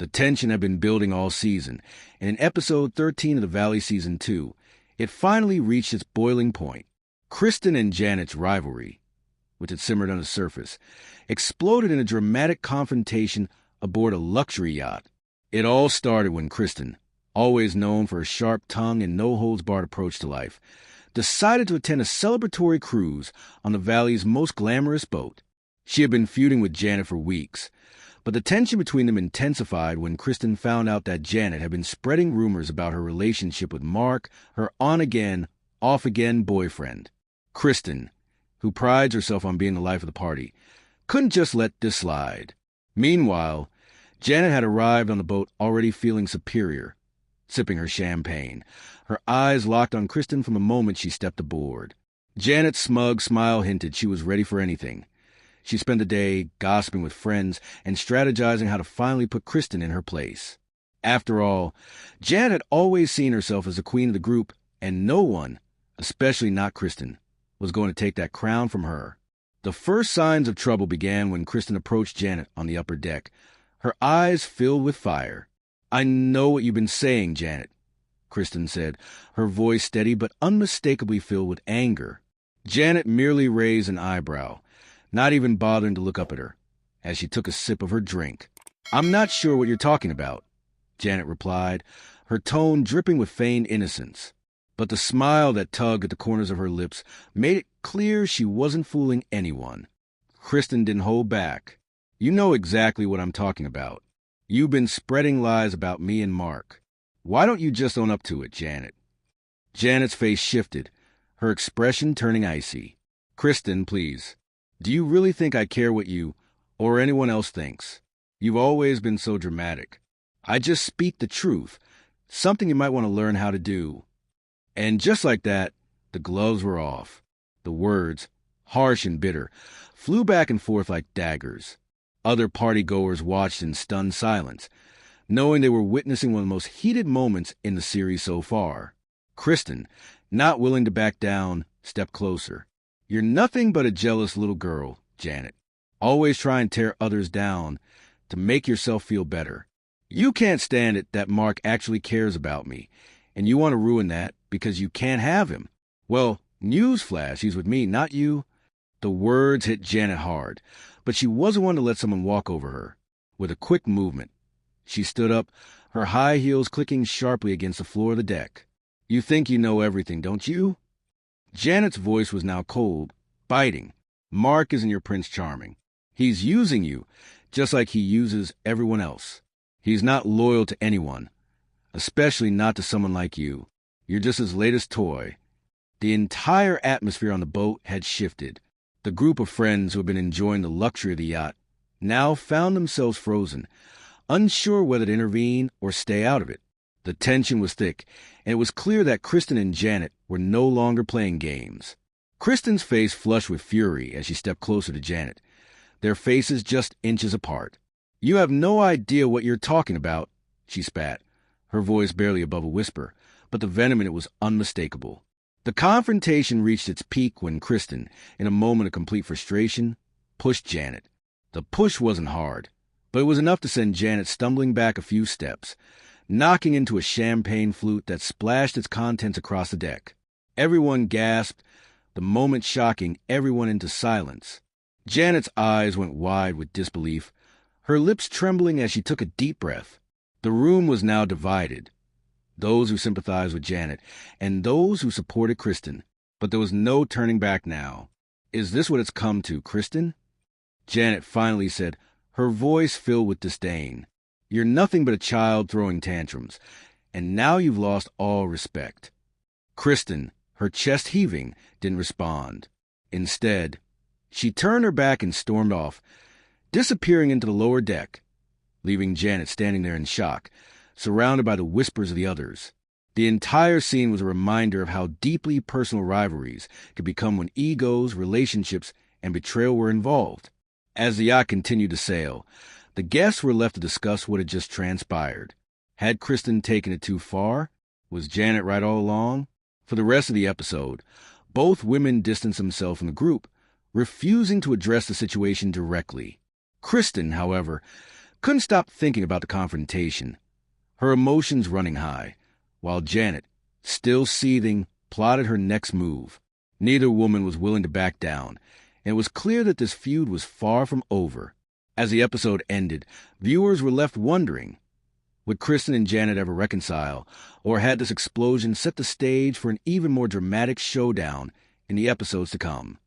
The tension had been building all season, and in episode 13 of the Valley Season 2, it finally reached its boiling point. Kristen and Janet's rivalry, which had simmered on the surface, exploded in a dramatic confrontation aboard a luxury yacht. It all started when Kristen, always known for her sharp tongue and no-holds-barred approach to life, decided to attend a celebratory cruise on the Valley's most glamorous boat. She had been feuding with Janet for weeks, but the tension between them intensified when Kristen found out that Janet had been spreading rumors about her relationship with Mark, her on-again, off-again boyfriend. Kristen, who prides herself on being the life of the party, couldn't just let this slide. Meanwhile, Janet had arrived on the boat already feeling superior, sipping her champagne, her eyes locked on Kristen from the moment she stepped aboard. Janet's smug smile hinted she was ready for anything. She spent the day gossiping with friends and strategizing how to finally put Kristen in her place. After all, Janet had always seen herself as the queen of the group, and no one, especially not Kristen, was going to take that crown from her. The first signs of trouble began when Kristen approached Janet on the upper deck, her eyes filled with fire. "I know what you've been saying, Janet," Kristen said, her voice steady but unmistakably filled with anger. Janet merely raised an eyebrow, not even bothering to look up at her, as she took a sip of her drink. "I'm not sure what you're talking about," Janet replied, her tone dripping with feigned innocence. But the smile that tugged at the corners of her lips made it clear she wasn't fooling anyone. Kristen didn't hold back. "You know exactly what I'm talking about. You've been spreading lies about me and Mark. Why don't you just own up to it, Janet?" Janet's face shifted, her expression turning icy. "Kristen, please. Do you really think I care what you or anyone else thinks? You've always been so dramatic. I just speak the truth, something you might want to learn how to do." And just like that, the gloves were off. The words, harsh and bitter, flew back and forth like daggers. Other partygoers watched in stunned silence, knowing they were witnessing one of the most heated moments in the series so far. Kristen, not willing to back down, stepped closer. "You're nothing but a jealous little girl, Janet. Always try and tear others down to make yourself feel better. You can't stand it that Mark actually cares about me, and you want to ruin that because you can't have him. Well, newsflash, he's with me, not you." The words hit Janet hard, but she wasn't one to let someone walk over her. With a quick movement, she stood up, her high heels clicking sharply against the floor of the deck. "You think you know everything, don't you?" Janet's voice was now cold, biting. "Mark isn't your Prince Charming. He's using you, just like he uses everyone else. He's not loyal to anyone, especially not to someone like you. You're just his latest toy." The entire atmosphere on the boat had shifted. The group of friends who had been enjoying the luxury of the yacht now found themselves frozen, unsure whether to intervene or stay out of it. The tension was thick, and it was clear that Kristen and Janet were no longer playing games. Kristen's face flushed with fury as she stepped closer to Janet, their faces just inches apart. "You have no idea what you're talking about," she spat, her voice barely above a whisper, but the venom in it was unmistakable. The confrontation reached its peak when Kristen, in a moment of complete frustration, pushed Janet. The push wasn't hard, but it was enough to send Janet stumbling back a few steps, knocking into a champagne flute that splashed its contents across the deck. Everyone gasped, the moment shocking everyone into silence. Janet's eyes went wide with disbelief, her lips trembling as she took a deep breath. The room was now divided. Those who sympathized with Janet, and those who supported Kristen. But there was no turning back now. "Is this what it's come to, Kristen?" Janet finally said, her voice filled with disdain. "You're nothing but a child throwing tantrums, and now you've lost all respect." Kristen, her chest heaving, didn't respond. Instead, she turned her back and stormed off, disappearing into the lower deck, leaving Janet standing there in shock, surrounded by the whispers of the others. The entire scene was a reminder of how deeply personal rivalries could become when egos, relationships, and betrayal were involved. As the yacht continued to sail, the guests were left to discuss what had just transpired. Had Kristen taken it too far? Was Janet right all along? For the rest of the episode, both women distanced themselves from the group, refusing to address the situation directly. Kristen, however, couldn't stop thinking about the confrontation, her emotions running high, while Janet, still seething, plotted her next move. Neither woman was willing to back down, and it was clear that this feud was far from over. As the episode ended, viewers were left wondering, would Kristen and Janet ever reconcile, or had this explosion set the stage for an even more dramatic showdown in the episodes to come?